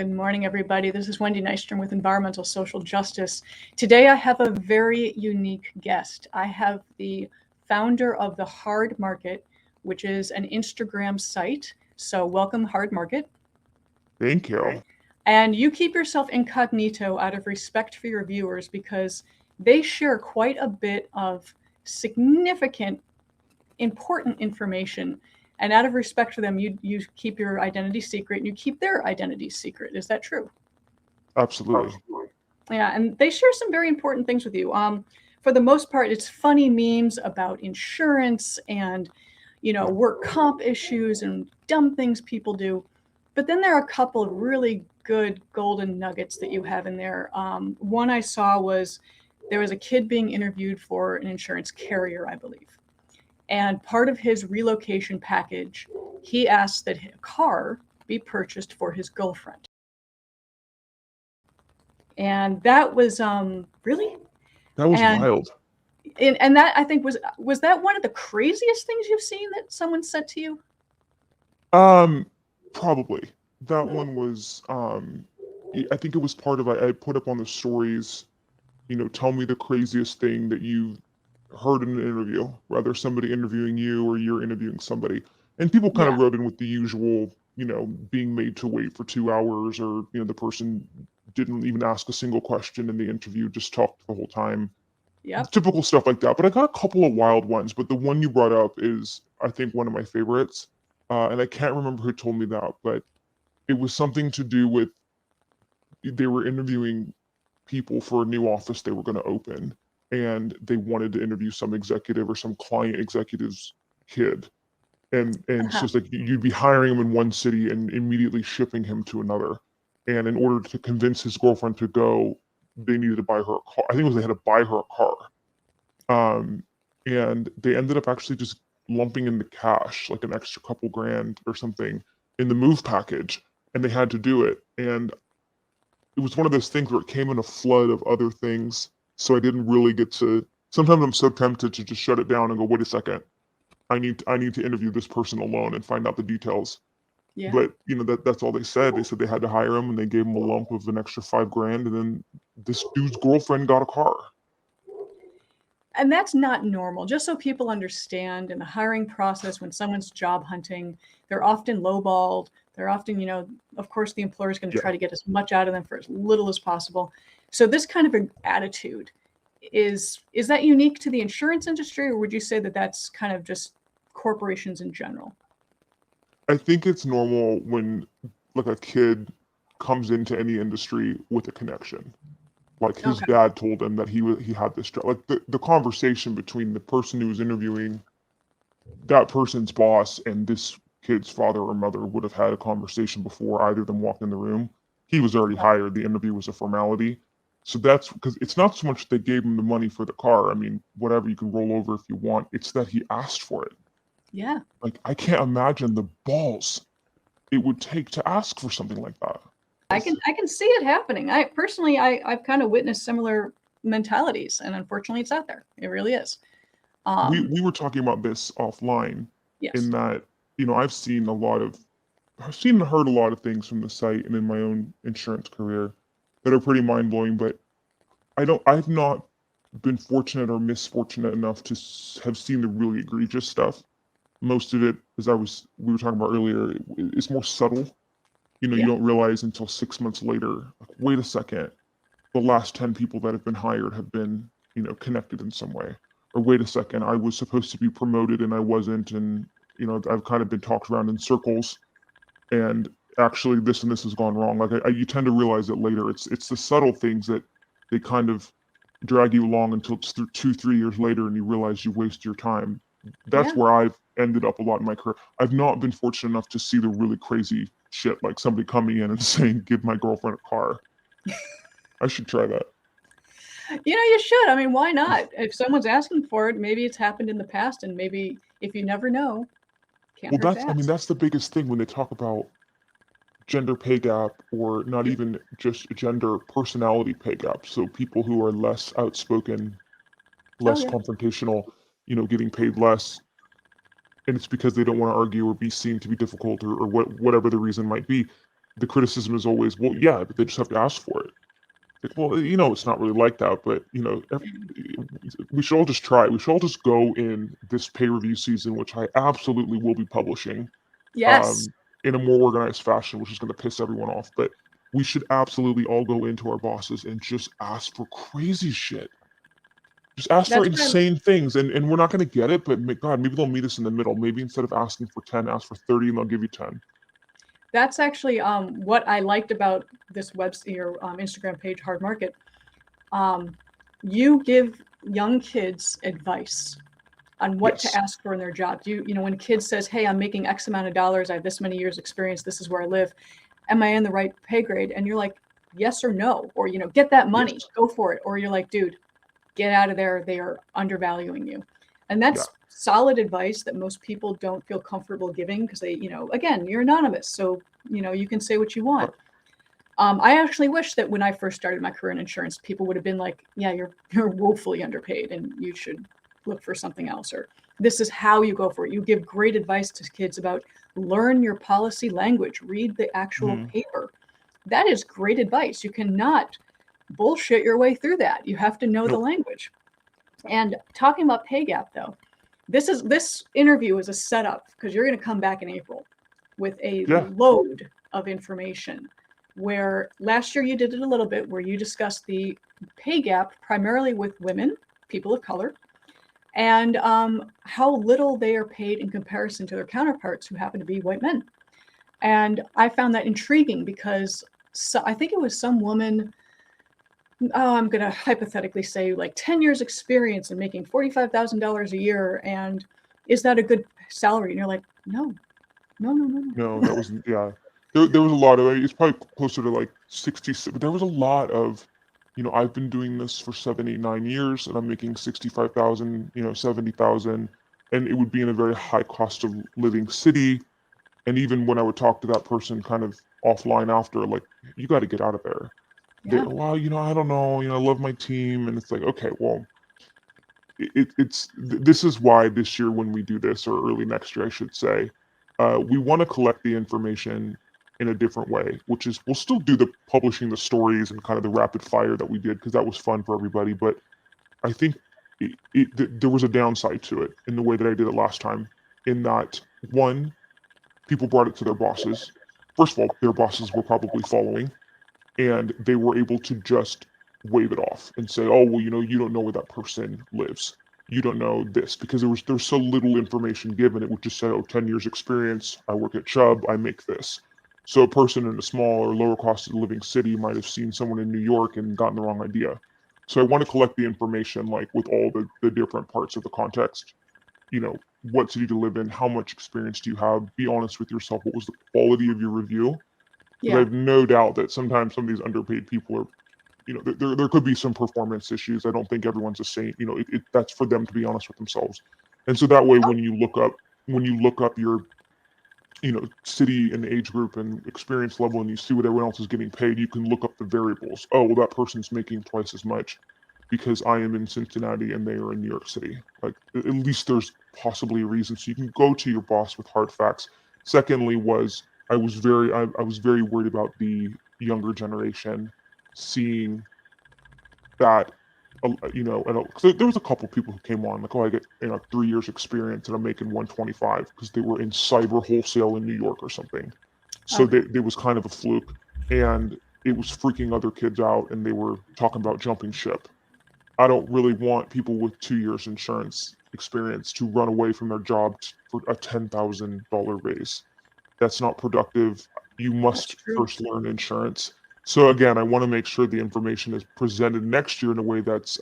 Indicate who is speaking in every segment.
Speaker 1: Good morning, everybody. This is Wendy Nystrom with Environmental Social Justice. Today, I have a very unique guest. I have the founder of the Hard Market, which is an Instagram site. So welcome, Hard Market.
Speaker 2: Thank you.
Speaker 1: And you keep yourself incognito out of respect for your viewers because they share quite a bit of significant, important information. And out of respect for them, you keep your identity secret and you keep their identity secret. Is that true?
Speaker 2: Absolutely.
Speaker 1: Yeah, and they share some very important things with you. For the most part, it's funny memes about insurance and, work comp issues and dumb things people do. But then there are a couple of really good golden nuggets that you have in there. One I saw was there was a kid being interviewed for an insurance carrier, I believe. And part of his relocation package, he asked that a car be purchased for his girlfriend. And that was really
Speaker 2: That was
Speaker 1: and
Speaker 2: wild.
Speaker 1: and that I think was that one of the craziest things you've seen that someone said to you?
Speaker 2: Probably. That one was I think it was part of I put up on the stories, tell me the craziest thing that you've heard in an interview, whether somebody interviewing you or you're interviewing somebody. And people kind
Speaker 1: Yeah.
Speaker 2: of wrote in with the usual, being made to wait for 2 hours, or, the person didn't even ask a single question in the interview, just talked the whole time.
Speaker 1: Yep.
Speaker 2: Typical stuff like that. But I got a couple of wild ones, but the one you brought up is, I think, one of my favorites. And I can't remember who told me that, but it was something to do with they were interviewing people for a new office they were going to open, and they wanted to interview some executive or some client executive's kid. And so it's like you'd be hiring him in one city and immediately shipping him to another. And in order to convince his girlfriend to go, they needed to buy her a car. I think it was they had to buy her a car. And they ended up actually just lumping in the cash, like an extra couple grand or something, in the move package, and they had to do it. And it was one of those things where it came in a flood of other things, so I didn't really get to. Sometimes I'm so tempted to just shut it down and go, wait a second, I need to interview this person alone and find out the details.
Speaker 1: Yeah.
Speaker 2: But that's all they said. They said they had to hire him, and they gave him a lump of an extra 5 grand, and then this dude's girlfriend got a car.
Speaker 1: And that's not normal. Just so people understand, in the hiring process, when someone's job hunting, they're often lowballed. They're often, of course, the employer is going to try to get as much out of them for as little as possible. So this kind of an attitude is that unique to the insurance industry, or would you say that that's kind of just corporations in general?
Speaker 2: I think it's normal when, like, a kid comes into any industry with a connection. Like his dad told him that he had this job. Like the conversation between the person who was interviewing that person's boss and this kid's father or mother would have had a conversation before either of them walked in the room. He was already hired. The interview was a formality. So that's because it's not so much they gave him the money for the car. I mean, whatever, you can roll over if you want. It's that he asked for it.
Speaker 1: Yeah.
Speaker 2: Like, I can't imagine the balls it would take to ask for something like that.
Speaker 1: I can see it happening. I've kind of witnessed similar mentalities, and unfortunately, it's out there. It really is.
Speaker 2: We were talking about this offline.
Speaker 1: Yes.
Speaker 2: In that, I've seen and heard a lot of things from the site and in my own insurance career that are pretty mind blowing. But I've not been fortunate or misfortunate enough to have seen the really egregious stuff. Most of it, as we were talking about earlier, it's more subtle. You don't realize until 6 months later, like, wait a second, the last 10 people that have been hired have been, connected in some way. Or wait a second, I was supposed to be promoted and I wasn't, and I've kind of been talked around in circles, and actually this and this has gone wrong. Like you tend to realize it later. It's the subtle things that they kind of drag you along until it's 2-3 years later and you realize you waste your time. That's where I've ended up a lot in my career. I've not been fortunate enough to see the really crazy shit, like somebody coming in and saying, give my girlfriend a car. I should try that.
Speaker 1: You should. I mean, why not? If someone's asking for it, maybe it's happened in the past, and maybe if you never know, can't hurt to ask.
Speaker 2: That's the biggest thing when they talk about gender pay gap, or not even just gender personality pay gap. So people who are less outspoken, less confrontational, getting paid less. And it's because they don't want to argue or be seen to be difficult, or whatever the reason might be. the criticism is always, well, yeah, but they just have to ask for it. Like, well, it's not really like that, but we should all just try. We should all just go in this pay review season, which I absolutely will be publishing,
Speaker 1: Yes,
Speaker 2: um, in a more organized fashion, which is going to piss everyone off. But we should absolutely all go into our bosses and just ask for crazy shit. Just ask for
Speaker 1: that's what
Speaker 2: insane things, and we're not going to get it. But God, maybe they'll meet us in the middle. Maybe instead of asking for 10, ask for 30, and they'll give you 10.
Speaker 1: that's actually what I liked about this your Instagram page, Hard Market. You give young kids advice on what to
Speaker 2: Yes.
Speaker 1: ask for in their job. When a kid says, "Hey, I'm making X amount of dollars. I have this many years experience. This is where I live. Am I in the right pay grade?" And you're like, "Yes or no," or "Get that money,
Speaker 2: Yes.
Speaker 1: go for it," or you're like, "Dude, get out of there. They are undervaluing you." And
Speaker 2: Yeah.
Speaker 1: that's solid advice that most people don't feel comfortable giving because they, again, you're anonymous, so you can say what you want. I actually wish that when I first started my career in insurance, people would have been like, "Yeah, you're woefully underpaid, and you should look for something else." Or this is how you go for it. You give great advice to kids about learn your policy language, read the actual
Speaker 2: Mhm.
Speaker 1: paper. That is great advice. You cannot bullshit your way through that. You have to know the
Speaker 2: Nope.
Speaker 1: language. And talking about pay gap, though, this interview is a setup because you're going to come back in April with a
Speaker 2: Yeah.
Speaker 1: load of information. Where last year you did it a little bit, where you discussed the pay gap primarily with women, people of color, and how little they are paid in comparison to their counterparts who happen to be white men. And I found that intriguing because I think it was some woman, I'm going to hypothetically say like 10 years experience and making $45,000 a year. And is that a good salary? And you're like, no, no, no, no, no.
Speaker 2: No, that wasn't. Yeah, there was a lot of. It's probably closer to like 60. But there was a lot of. I've been doing this for 7, 8, 9 years, and I'm making 65,000. 70,000, and it would be in a very high cost of living city. And even when I would talk to that person, kind of offline after, like, you got to get out of there.
Speaker 1: Yeah.
Speaker 2: Well, I don't know. I love my team, and it's like, okay, well, this is why this year when we do this, or early next year I should say, we want to collect the information in a different way, which is we'll still do the publishing the stories and kind of the rapid fire that we did because that was fun for everybody. But I think there was a downside to it in the way that I did it last time, in that one, people brought it to their bosses. First of all, their bosses were probably following, and they were able to just wave it off and say, "Oh, well, you don't know where that person lives. You don't know this," because there's so little information given. It would just say, "Oh, 10 years experience. I work at Chubb. I make this." So a person in a small or lower cost of living city might have seen someone in New York and gotten the wrong idea. So I want to collect the information, like with all the different parts of the context. What city to live in, how much experience do you have? Be honest with yourself. What was the quality of your review? Because I
Speaker 1: Yeah.
Speaker 2: have no doubt that sometimes some of these underpaid people are, there could be some performance issues. I don't think everyone's a saint. That's for them to be honest with themselves. And so that way,
Speaker 1: Oh,
Speaker 2: when you look up your, city and age group and experience level, and you see what everyone else is getting paid, you can look up the variables. Oh, well, that person's making twice as much because I am in Cincinnati and they are in New York City. Like, at least there's possibly a reason. So you can go to your boss with hard facts. Secondly, I was very worried about the younger generation seeing that, because there was a couple people who came on like, "Oh, I get 3 years experience and I'm making 125," because they were in cyber wholesale in New York or something. So
Speaker 1: okay.
Speaker 2: there was kind of a fluke, and it was freaking other kids out, and they were talking about jumping ship. I don't really want people with 2 years insurance experience to run away from their job for a $10,000 raise. That's not productive. You
Speaker 1: That's
Speaker 2: must
Speaker 1: true.
Speaker 2: first learn insurance. So again, I want to make sure the information is presented next year in a way that's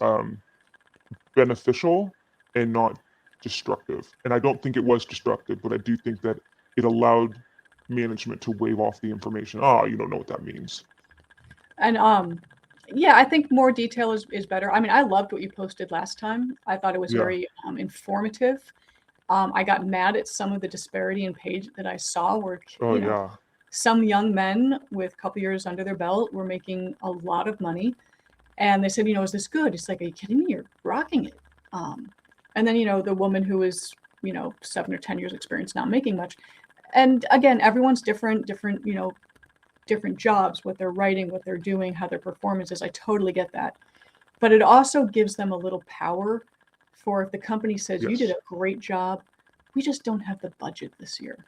Speaker 2: beneficial and not destructive. And I don't think it was destructive, but I do think that it allowed management to wave off the information. Oh, you don't know what that means.
Speaker 1: And yeah, I think more detail is better. I mean, I loved what you posted last time. I thought it was
Speaker 2: Yeah.
Speaker 1: very informative. I got mad at some of the disparity in page that I saw where,
Speaker 2: Oh yeah.
Speaker 1: some young men with a couple years under their belt were making a lot of money. And they said, is this good? It's like, are you kidding me? You're rocking it. And then, the woman who was, 7 or 10 years experience, not making much. And again, everyone's different, different jobs, what they're writing, what they're doing, how their performance is. I totally get that. But it also gives them a little power for if the company says, you did
Speaker 2: Yes.
Speaker 1: a great job, we just don't have the budget this year.
Speaker 2: Yeah.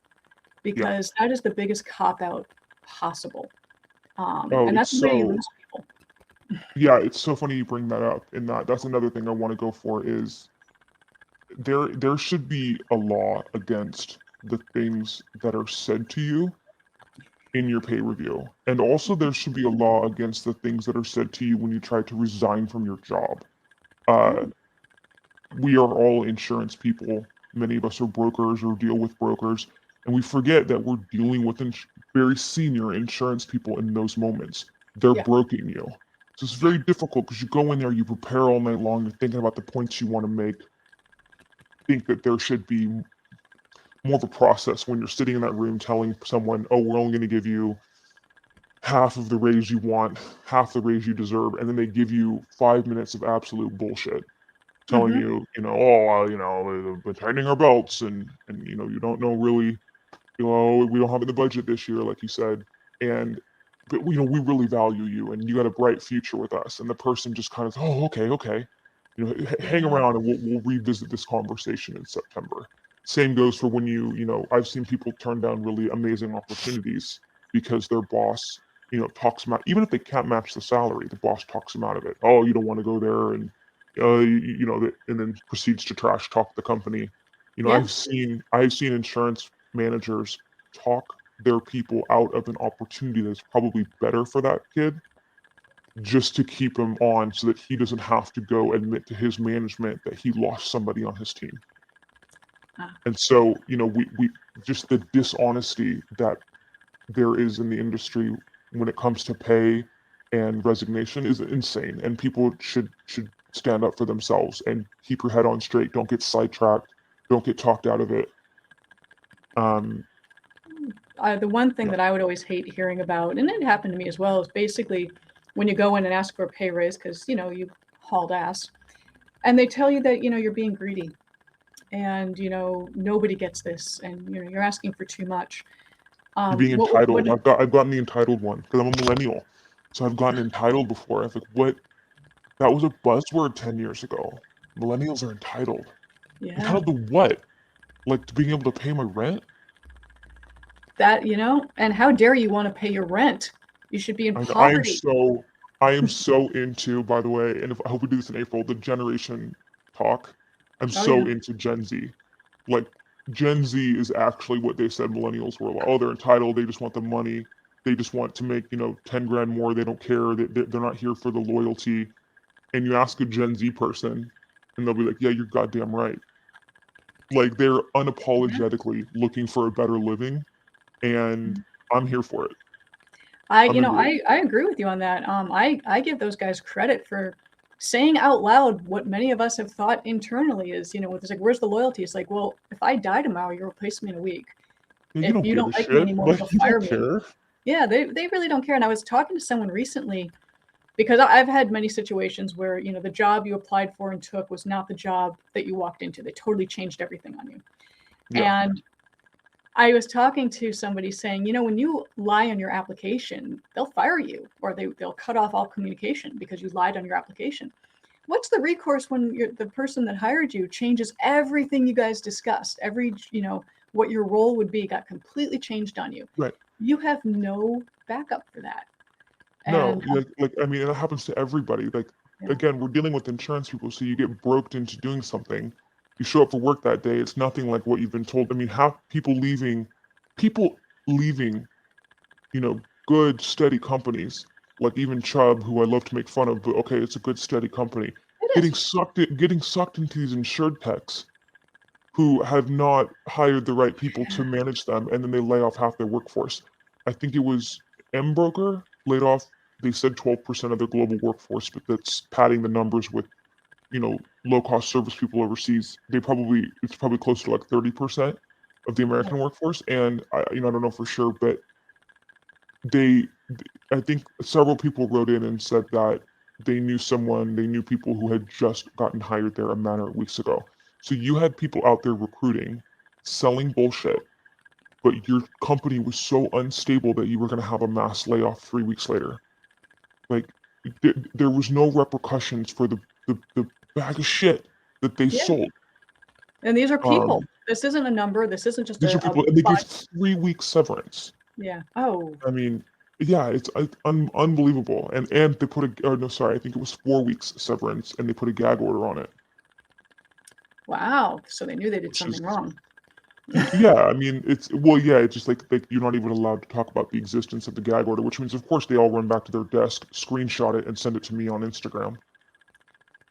Speaker 1: Because that is the biggest cop-out possible.
Speaker 2: Oh,
Speaker 1: And
Speaker 2: it's
Speaker 1: that's the way you
Speaker 2: so
Speaker 1: lose people.
Speaker 2: yeah, it's so funny you bring that up, and that's another thing I want to go for is there should be a law against the things that are said to you in your pay review. And also there should be a law against the things that are said to you when you try to resign from your job. We are all insurance people. Many of us are brokers or deal with brokers, and we forget that we're dealing with very senior insurance people in those moments. They're
Speaker 1: Yeah.
Speaker 2: broking you. So it's very difficult because you go in there, you prepare all night long, you're thinking about the points you want to make. Think that there should be more of a process when you're sitting in that room telling someone, oh, we're only going to give you half of the raise you want, half the raise you deserve, and then they give you 5 minutes of absolute bullshit, telling you, we're tightening our belts, and you don't know really, we don't have it in the budget this year, like you said, but we really value you, and you got a bright future with us, and the person just kind of, oh, okay, hang around, and we'll revisit this conversation in September. Same goes for when I've seen people turn down really amazing opportunities because their boss, talks them out. Even if they can't match the salary, the boss talks them out of it. Oh, you don't want to go there, and and then proceeds to trash talk the company.
Speaker 1: Yeah.
Speaker 2: I've seen insurance managers talk their people out of an opportunity that's probably better for that kid, just to keep him on so that he doesn't have to go admit to his management that he lost somebody on his team. And so, we just the dishonesty that there is in the industry when it comes to pay and resignation is insane. And people should stand up for themselves and keep your head on straight. Don't get sidetracked. Don't get talked out of it.
Speaker 1: The one thing that I would always hate hearing about, and it happened to me as well, is basically when you go in and ask for a pay raise because you hauled ass, and they tell you that you're being greedy, and nobody gets this, and you're asking for too much.
Speaker 2: You're being entitled. I've gotten the entitled one because I'm a millennial, so I've gotten entitled before. I was like, what? That was a buzzword 10 years ago. Millennials are entitled.
Speaker 1: Yeah.
Speaker 2: Entitled to what? Like to being able to pay my rent?
Speaker 1: That and how dare you want to pay your rent? You should be in poverty.
Speaker 2: I am so into, by the way, and I hope we do this in April, the generation talk. I'm so into Gen Z. Like, Gen Z is actually what they said millennials were. Like, oh, they're entitled. They just want the money. They just want to make, 10 grand more. They don't care. They're not here for the loyalty. And you ask a Gen Z person, and they'll be like, yeah, you're goddamn right. Like, they're unapologetically looking for a better living, and I'm here for it.
Speaker 1: I agree with you on that. I give those guys credit for saying out loud what many of us have thought internally is, it's like, where's the loyalty? It's like, well, if I die tomorrow, you'll replace me in a week.
Speaker 2: Yeah,
Speaker 1: If you don't like me anymore,
Speaker 2: like,
Speaker 1: you'll
Speaker 2: you
Speaker 1: fire
Speaker 2: don't
Speaker 1: me.
Speaker 2: care.
Speaker 1: Yeah, they really don't care. And I was talking to someone recently because I've had many situations where, the job you applied for and took was not the job that you walked into. They totally changed everything on you.
Speaker 2: Yeah.
Speaker 1: And I was talking to somebody saying, when you lie on your application, they'll fire you or they'll cut off all communication because you lied on your application. What's the recourse when the person that hired you changes everything you guys discussed? What your role would be got completely changed on you.
Speaker 2: Right.
Speaker 1: You have no backup for that.
Speaker 2: No,
Speaker 1: And
Speaker 2: I mean, it happens to everybody. Like, again, we're dealing with insurance people, so you get broked into doing something. You show up for work that day, it's nothing like what you've been told. I mean, people leaving, good, steady companies, like even Chubb, who I love to make fun of, but okay, it's a good, steady company, getting sucked into these insured techs who have not hired the right people to manage them, and then they lay off half their workforce. I think it was Broker laid off, they said 12% of their global workforce, but that's padding the numbers with, low-cost service people overseas. It's probably close to like 30% of the American workforce, and I don't know for sure, but I think several people wrote in and said that they knew people who had just gotten hired there a matter of weeks ago. So you had people out there recruiting, selling bullshit, but your company was so unstable that you were going to have a mass layoff 3 weeks later. Like, there was no repercussions for the bag of shit that they
Speaker 1: Yeah.
Speaker 2: sold.
Speaker 1: And these are people.
Speaker 2: Um,
Speaker 1: This isn't a number. This isn't just
Speaker 2: these are
Speaker 1: a
Speaker 2: people, and they gave
Speaker 1: bot.
Speaker 2: 3 weeks severance.
Speaker 1: Yeah. Oh,
Speaker 2: I mean, yeah, it's unbelievable. And they put a, or no, sorry, I think it was 4 weeks severance, and they put a gag order on it,
Speaker 1: wow. So they knew they did
Speaker 2: which is
Speaker 1: something wrong.
Speaker 2: yeah. I mean, it's just like you're not even allowed to talk about the existence of the gag order, which means of course they all run back to their desk, screenshot it, and send it to me on Instagram.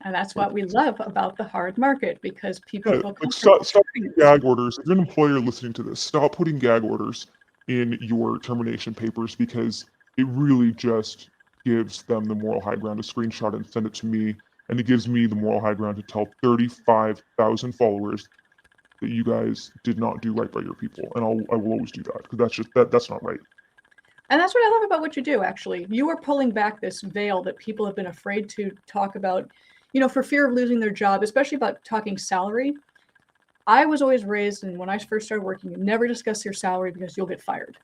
Speaker 1: And that's
Speaker 2: Like,
Speaker 1: what we love about the hard market, because people
Speaker 2: yeah,
Speaker 1: feel
Speaker 2: like
Speaker 1: comfortable
Speaker 2: stop
Speaker 1: sharing
Speaker 2: putting
Speaker 1: it.
Speaker 2: gag orders. If you're an employer listening to this, stop putting gag orders in your termination papers, because it really just gives them the moral high ground to screenshot it and send it to me, and it gives me the moral high ground to tell 35,000 followers that you guys did not do right by your people, and I will always do that, because that's not right.
Speaker 1: And that's what I love about what you do, actually. You are pulling back this veil that people have been afraid to talk about, for fear of losing their job, especially about talking salary. I was always raised, and when I first started working, you never discuss your salary because you'll get fired.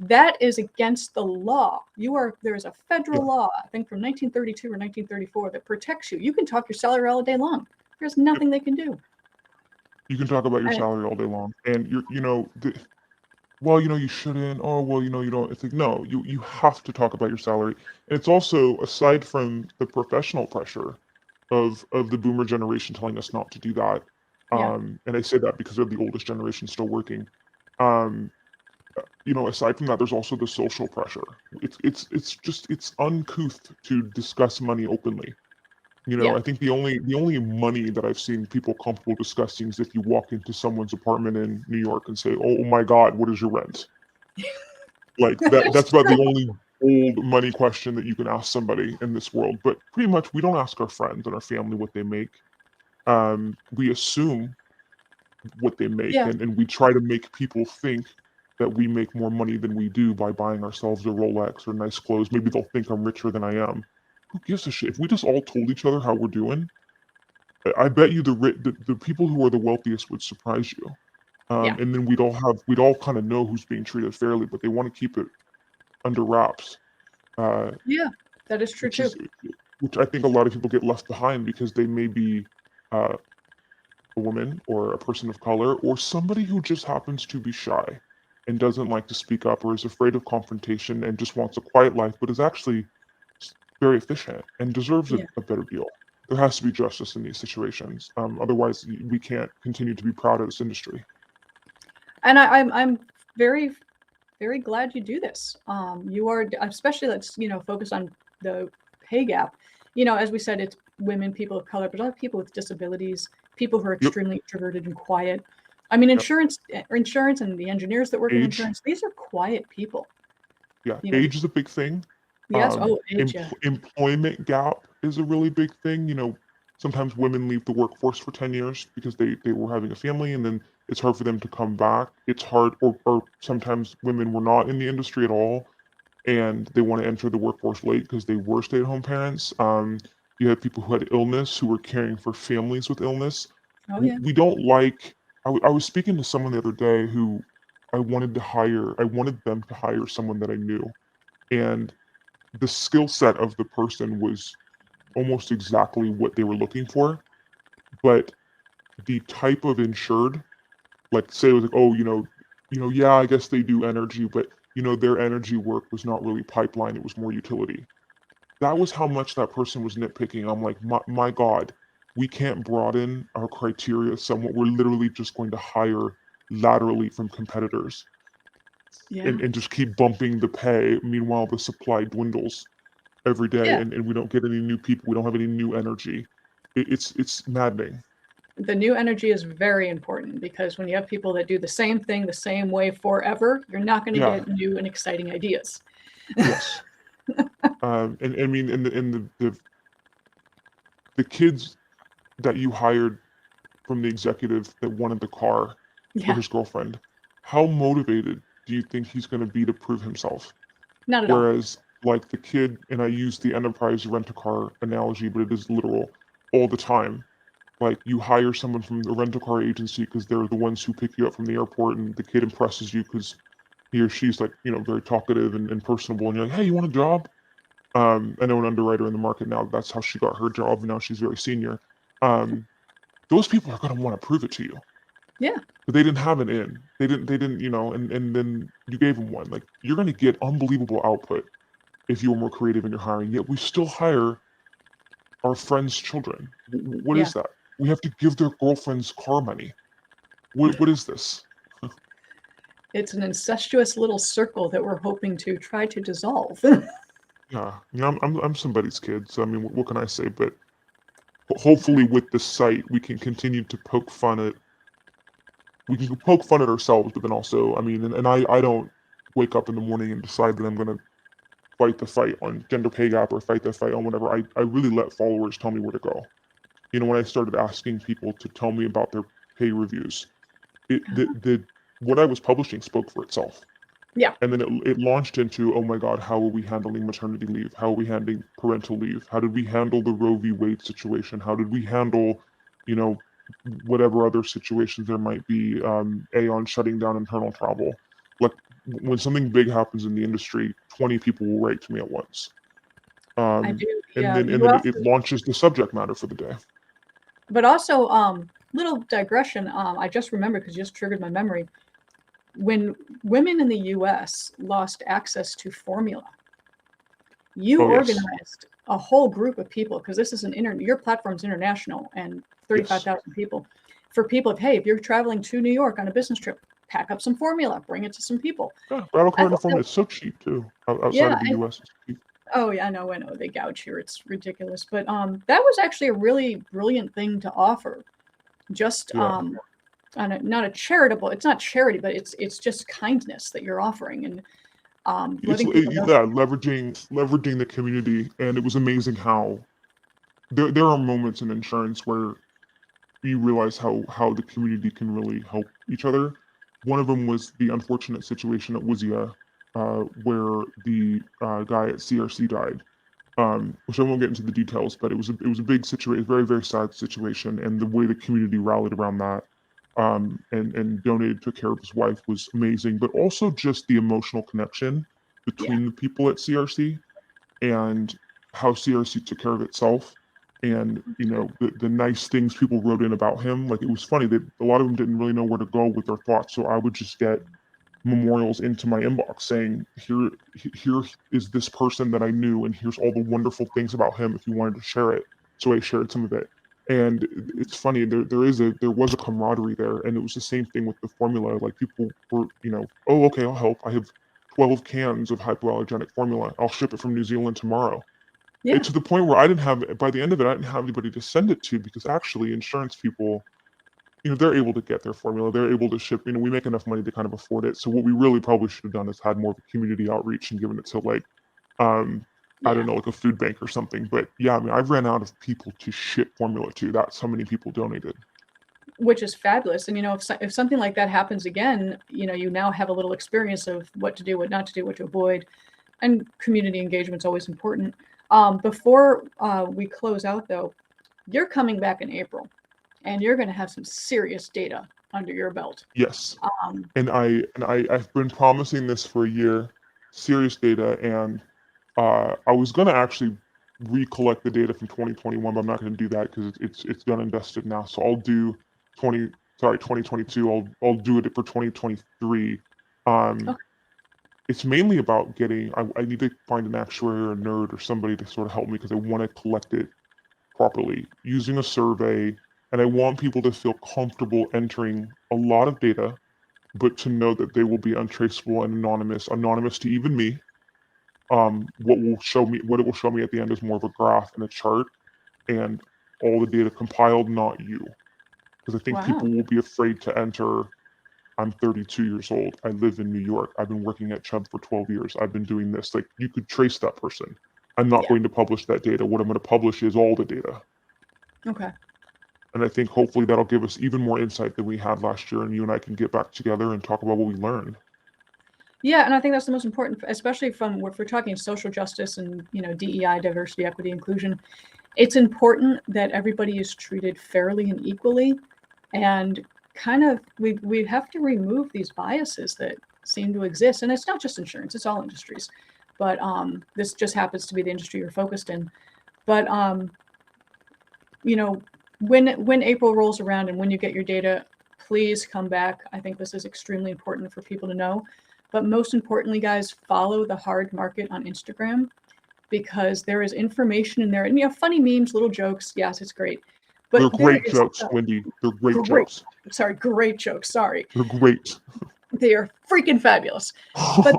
Speaker 1: That is against the law. There is a federal
Speaker 2: Yeah,
Speaker 1: law, I think from 1932 or 1934, that protects you. You can talk your salary all day long. There's
Speaker 2: yep.
Speaker 1: nothing they can do.
Speaker 2: You can talk about your
Speaker 1: And
Speaker 2: salary all day long, and well, you shouldn't. Oh, well, you don't. It's like, no, you have to talk about your salary. And it's also, aside from the professional pressure of the boomer generation telling us not to do that.
Speaker 1: yeah,
Speaker 2: And I say that because they're the oldest generation still working. Um, aside from that, there's also the social pressure. It's uncouth to discuss money openly.
Speaker 1: yeah.
Speaker 2: I think the only money that I've seen people comfortable discussing is if you walk into someone's apartment in New York and say, "Oh my God, what is your rent?" Like that's about the only old money question that you can ask somebody in this world. But pretty much we don't ask our friends and our family what they make. We assume what they make,
Speaker 1: Yeah,
Speaker 2: and we try to make people think that we make more money than we do by buying ourselves a Rolex or nice clothes. Maybe they'll think I'm richer than I am. Who gives a shit? If we just all told each other how we're doing, I bet you the people who are the wealthiest would surprise you.
Speaker 1: yeah,
Speaker 2: And then we'd all kind of know who's being treated fairly, but they want to keep it under wraps, uh,
Speaker 1: yeah. That is true
Speaker 2: which
Speaker 1: too.
Speaker 2: is which I think a lot of people get left behind because they may be uh, a woman or a person of color or somebody who just happens to be shy and doesn't like to speak up or is afraid of confrontation and just wants a quiet life, but is actually very efficient and deserves
Speaker 1: Yeah.
Speaker 2: a better deal. There has to be justice in these situations. Otherwise, we can't continue to be proud of this industry.
Speaker 1: And I'm very, very glad you do this. You are, especially, let's focus on the pay gap. As we said, it's women, people of color, but other people with disabilities, people who are
Speaker 2: Yep.
Speaker 1: extremely introverted and quiet. I mean,
Speaker 2: Yep.
Speaker 1: insurance, and the engineers that work in
Speaker 2: Age.
Speaker 1: insurance, these are quiet people.
Speaker 2: Yeah.
Speaker 1: You know,
Speaker 2: Age is a big thing.
Speaker 1: yes. Oh, age. Yeah.
Speaker 2: Employment gap is a really big thing. Sometimes women leave the workforce for 10 years because they were having a family, and then it's hard for them to come back. It's hard, or sometimes women were not in the industry at all and they want to enter the workforce late because they were stay-at-home parents. You have people who had illness who were caring for families with illness.
Speaker 1: Oh, yeah.
Speaker 2: We don't like. I was speaking to someone the other day who I wanted to hire. I wanted them to hire someone that I knew, and the skill set of the person was almost exactly what they were looking for, but the type of insured, like say it was like, oh, yeah, I guess they do energy, but their energy work was not really pipeline, it was more utility. That was how much that person was nitpicking. I'm like, my God, we can't broaden our criteria somewhat. We're literally just going to hire laterally from competitors
Speaker 1: Yeah.
Speaker 2: and just keep bumping the pay. Meanwhile, the supply dwindles every day,
Speaker 1: Yeah.
Speaker 2: and we don't get any new people. We don't have any new energy. It's maddening.
Speaker 1: The new energy is very important, because when you have people that do the same thing the same way forever, you're not going to
Speaker 2: Yeah.
Speaker 1: get new and exciting ideas.
Speaker 2: Yes. And I mean, the kids that you hired from the executive that wanted the car for
Speaker 1: Yeah.
Speaker 2: his girlfriend, how motivated do you think he's going to be to prove himself?
Speaker 1: Not at all.
Speaker 2: Whereas, like the kid, and I use the enterprise rent a car analogy, but it is literal all the time. like you hire someone from the rental car agency because they're the ones who pick you up from the airport, and the kid impresses you because he or she's like, very talkative and personable, and you're like, hey, you want a job? I know an underwriter in the market now, that's how she got her job, and now she's very senior. Those people are going to want to prove it to you.
Speaker 1: Yeah.
Speaker 2: But they didn't have an in. They didn't, and then you gave them one. Like, you're going to get unbelievable output if you were more creative in your hiring, yet we still hire our friends' children. What
Speaker 1: Yeah.
Speaker 2: is that? We have to give their girlfriends car money. What is this?
Speaker 1: It's an incestuous little circle that we're hoping to try to dissolve.
Speaker 2: Yeah, I'm somebody's kid, so I mean, what can I say? But hopefully, with the site, we can continue to poke fun at. We can poke fun at ourselves, but then also, I mean, and I don't wake up in the morning and decide that I'm going to fight the fight on gender pay gap or fight the fight on whatever. I really let followers tell me where to go. When I started asking people to tell me about their pay reviews, what I was publishing spoke for itself.
Speaker 1: Yeah.
Speaker 2: And then it launched into, oh my God, how are we handling maternity leave? How are we handling parental leave? How did we handle the Roe v. Wade situation? How did we handle, whatever other situations there might be, Aon shutting down internal travel? Like, when something big happens in the industry, 20 people will write to me at once.
Speaker 1: I do.
Speaker 2: And
Speaker 1: Yeah.
Speaker 2: then it launches the subject matter for the day.
Speaker 1: But also, little digression. I just remembered, because you just triggered my memory. When women in the U.S. lost access to formula, you organized a whole group of people, because this is your platform's international and 35,000 people. For people, hey, if you're traveling to New York on a business trip, pack up some formula, bring it to some people.
Speaker 2: Yeah, Battle Card and formula is so cheap too. Outside of the U.S., it's cheap.
Speaker 1: Oh yeah, I know they gouge here. It's ridiculous. But that was actually a really brilliant thing to offer. Just on not a charitable. It's not charity, but it's just kindness that you're offering, and letting people know.
Speaker 2: Leveraging the community. And it was amazing how there are moments in insurance where you realize how the community can really help each other. One of them was the unfortunate situation at 𝑤𝒒𝒂𝒎𝒊𝒏𝒈, where the guy at CRC died. Which I won't get into the details, but it was a big situation, very, very sad situation, and the way the community rallied around that, and donated, took care of his wife, was amazing. But also just the emotional connection between the people at CRC, and how CRC took care of itself, and the nice things people wrote in about him. Like, it was funny that a lot of them didn't really know where to go with their thoughts, so I would just get memorials into my inbox saying, here is this person that I knew, and here's all the wonderful things about him if you wanted to share it. So I shared some of it. And it's funny, there was a camaraderie there, and it was the same thing with the formula. Like, people were, oh, okay, I'll help. I have 12 cans of hypoallergenic formula. I'll ship it from New Zealand tomorrow.
Speaker 1: Yeah.
Speaker 2: To the point where by the end of it, I didn't have anybody to send it to, because actually insurance people, they're able to get their formula. They're able to ship. We make enough money to kind of afford it. So what we really probably should have done is had more of a community outreach and given it to, like, I don't know, like a food bank or something. But yeah, I mean, I've ran out of people to ship formula to. That's how many people donated.
Speaker 1: Which is fabulous. And if something like that happens again, you now have a little experience of what to do, what not to do, what to avoid. And community engagement is always important. Before we close out, though, you're coming back in April, and you're going to have some serious data under your belt.
Speaker 2: Yes. And I've been promising this for a year, serious data, and I was going to actually recollect the data from 2021, but I'm not going to do that because it's done and dusted now. So I'll do 2022. I'll do it for 2023.
Speaker 1: Okay.
Speaker 2: It's mainly about I need to find an actuary or a nerd or somebody to sort of help me, because I want to collect it properly using a survey, and I want people to feel comfortable entering a lot of data, but to know that they will be untraceable and anonymous to even me. What it will show me at the end is more of a graph and a chart, and all the data compiled, not you. Because I think people will be afraid to enter, I'm 32 years old, I live in New York, I've been working at Chubb for 12 years, I've been doing this. Like, you could trace that person. I'm not going to publish that data. What I'm going to publish is all the data.
Speaker 1: Okay.
Speaker 2: And I think hopefully that'll give us even more insight than we had last year, and you and I can get back together and talk about what we learned.
Speaker 1: Yeah, and I think that's the most important, especially if we're talking social justice and DEI, diversity, equity, inclusion. it's important that everybody is treated fairly and equally, and kind of we have to remove these biases that seem to exist. And it's not just insurance, it's all industries, but this just happens to be the industry you're focused in. But you know, when April rolls around and when you get your data, please come back. I think this is extremely important for people to know. But most importantly, guys, follow the hard market on Instagram, because there is information in there. And you have funny memes, little jokes. Yes, it's great. But
Speaker 2: They're great jokes, Wendy. They're great jokes.
Speaker 1: Sorry, great jokes. Sorry.
Speaker 2: They're great.
Speaker 1: They are freaking fabulous. But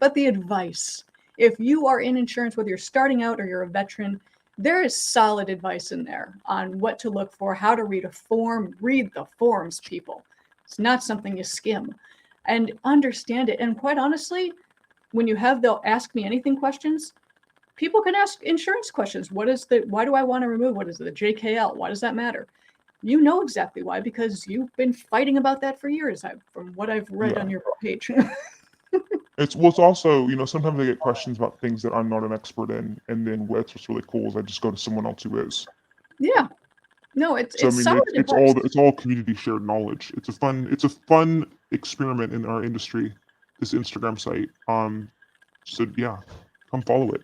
Speaker 1: but the advice, if you are in insurance, whether you're starting out or you're a veteran, there is solid advice in there on what to look for, how to read a form. Read the forms, people. It's not something you skim, and understand it. And quite honestly, when you have the ask me anything questions, people can ask insurance questions. Why do I want to remove? What is the JKL? Why does that matter? You know exactly why, because you've been fighting about that for years, from what I've read on your page.
Speaker 2: It's also, sometimes I get questions about things that I'm not an expert in, and then what's really cool is I just go to someone else who is.
Speaker 1: Yeah. No, it's
Speaker 2: all community shared knowledge. It's a fun experiment in our industry, this Instagram site. So yeah, come follow it.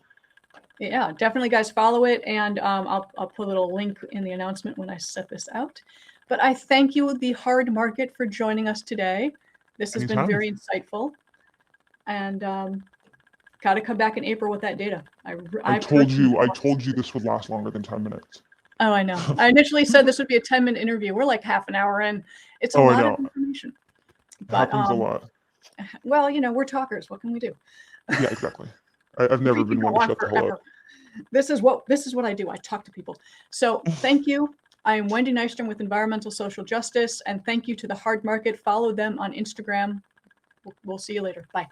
Speaker 1: Yeah, definitely, guys, follow it, and I'll put a little link in the announcement when I set this out. But I thank you, the hard market, for joining us today. This has been very insightful, and got to come back in April with that data.
Speaker 2: I told you this would last longer than 10 minutes.
Speaker 1: Oh, I know. I initially said this would be a 10-minute interview. We're like half an hour in. It's a lot of information. But,
Speaker 2: happens a lot.
Speaker 1: Well, we're talkers. What can we do?
Speaker 2: Yeah, exactly. I've never been one to shut the hell up.
Speaker 1: This is what I do. I talk to people. So thank you. I am Wendy Nystrom with Environmental Social Justice, and thank you to the hard market. Follow them on Instagram. We'll see you later. Bye.